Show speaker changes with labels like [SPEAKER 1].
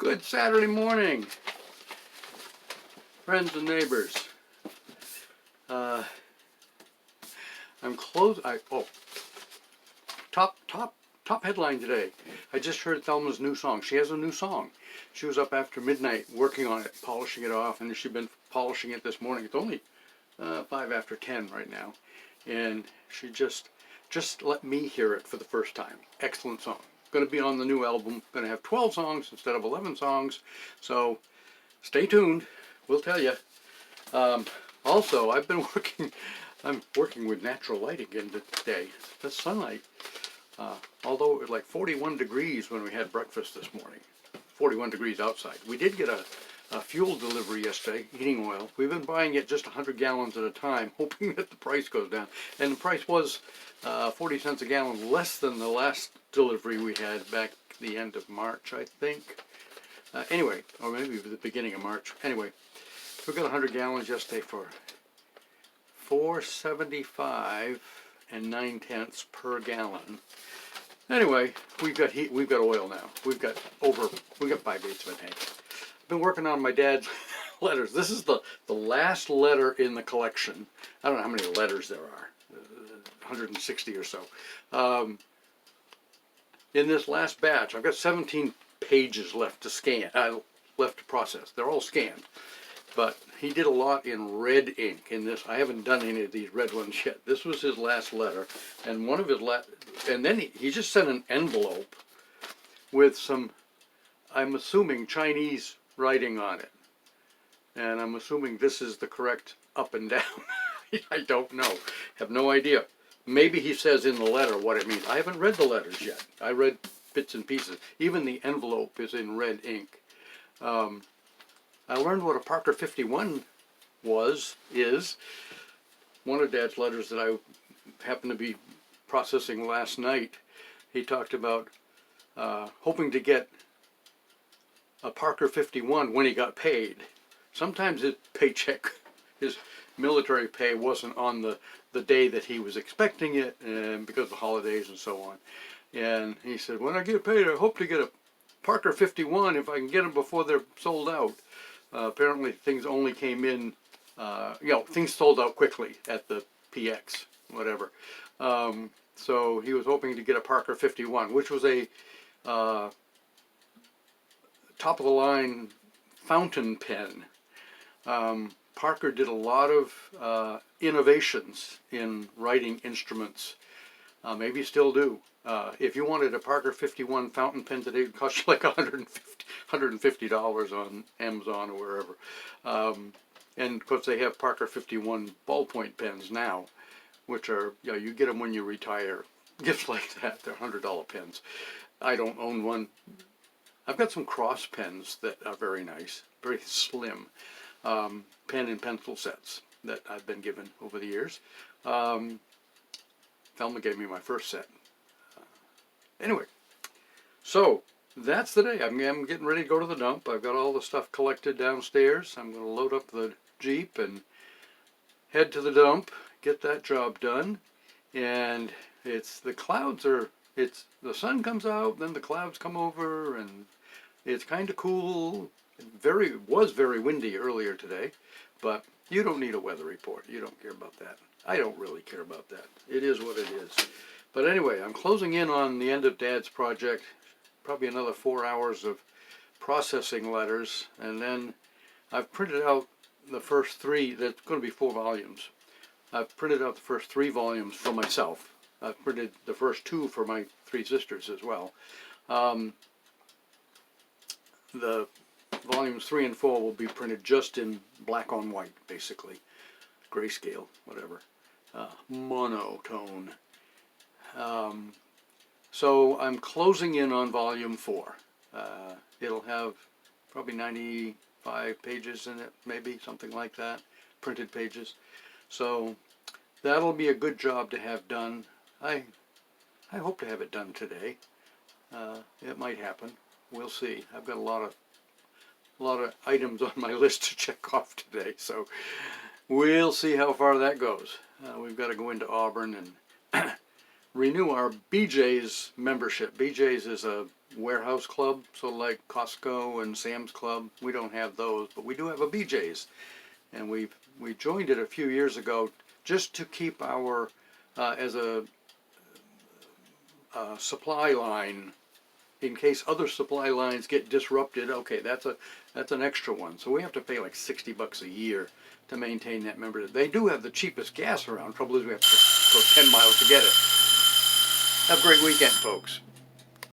[SPEAKER 1] Good Saturday morning, friends and neighbors. I'm close. Top headline today. I just heard Thelma's new song. She has a new song. She was up after midnight working on it, polishing it off, and she's been polishing it this morning. It's only 5 after 10 right now, and she just let me hear it for the first time. Excellent song. Going to be on the new album. Going to have 12 songs instead of 11 songs. So stay tuned. We'll tell you. Also, I'm working with natural light again today. The sunlight, although it was like 41 degrees when we had breakfast this morning. 41 degrees outside. We did get a fuel delivery yesterday, heating oil. We've been buying it just 100 gallons at a time, hoping that the price goes down. And the price was 40 cents a gallon less than the last delivery we had back the end of March, I think. Anyway, or maybe the beginning of March. Anyway, we got 100 gallons yesterday for $4.75 and 9/10 per gallon. Anyway, we've got oil now. We've got 5/8 of a tank. I've been working on my dad's letters. This is the last letter in the collection. I don't know how many letters there are, 160 or so. In this last batch, I've got 17 pages left to scan, left to process. They're all scanned, but he did a lot in red ink in this. I haven't done any of these red ones yet. This was his last letter, and one of his and then he just sent an envelope with some, I'm assuming, Chinese writing on it, and I'm assuming this is the correct up and down. I don't know, have no idea. Maybe he says in the letter what it means. I haven't read the letters yet. I read bits and pieces. Even the envelope is in red ink. I learned what a Parker 51 is. One of Dad's letters that I happened to be processing last night, he talked about hoping to get a Parker 51 when he got paid. Sometimes his paycheck, his military pay, wasn't on the day that he was expecting it, and because of the holidays and so on. And he said, when I get paid, I hope to get a Parker 51 if I can get them before they're sold out. Apparently things only came in, things sold out quickly at the PX, whatever. So he was hoping to get a Parker 51, which was a top-of-the-line fountain pen. Parker did a lot of innovations in writing instruments. Maybe still do. If you wanted a Parker 51 fountain pen today, it would cost you like $150 on Amazon or wherever. And of course they have Parker 51 ballpoint pens now, which are, you get them when you retire. Gifts like that, they're $100 pens. I don't own one. I've got some cross pens that are very nice, very slim. Pen and pencil sets that I've been given over the years. Thelma gave me my first set. Anyway, so that's the day. I'm getting ready to go to the dump. I've got all the stuff collected downstairs. I'm going to load up the Jeep and head to the dump, get that job done. And the sun comes out, then the clouds come over, and it's kind of cool. It was very windy earlier today, but you don't need a weather report. You don't care about that. I don't really care about that. It is what it is. But anyway, I'm closing in on the end of Dad's project. Probably another 4 hours of processing letters, and then I've printed out the first 3. That's going to be 4 volumes. I've printed out the first 3 volumes for myself. I've printed the first 2 for my 3 sisters as well. The volumes 3 and 4 will be printed just in black on white, basically. Grayscale, whatever. Monotone. So I'm closing in on volume 4. It'll have probably 95 pages in it, maybe, something like that. Printed pages. So that'll be a good job to have done. I hope to have it done today. It might happen. We'll see. I've got a lot of items on my list to check off today, so we'll see how far that goes. We've got to go into Auburn and renew our BJ's membership. BJ's is a warehouse club, so like Costco and Sam's Club. We don't have those, but we do have a BJ's, and we joined it a few years ago just to keep our as a supply line in case other supply lines get disrupted. Okay, that's an extra one. So we have to pay like $60 a year to maintain that membership. They do have the cheapest gas around. Trouble is we have to go 10 miles to get it. Have a great weekend, folks.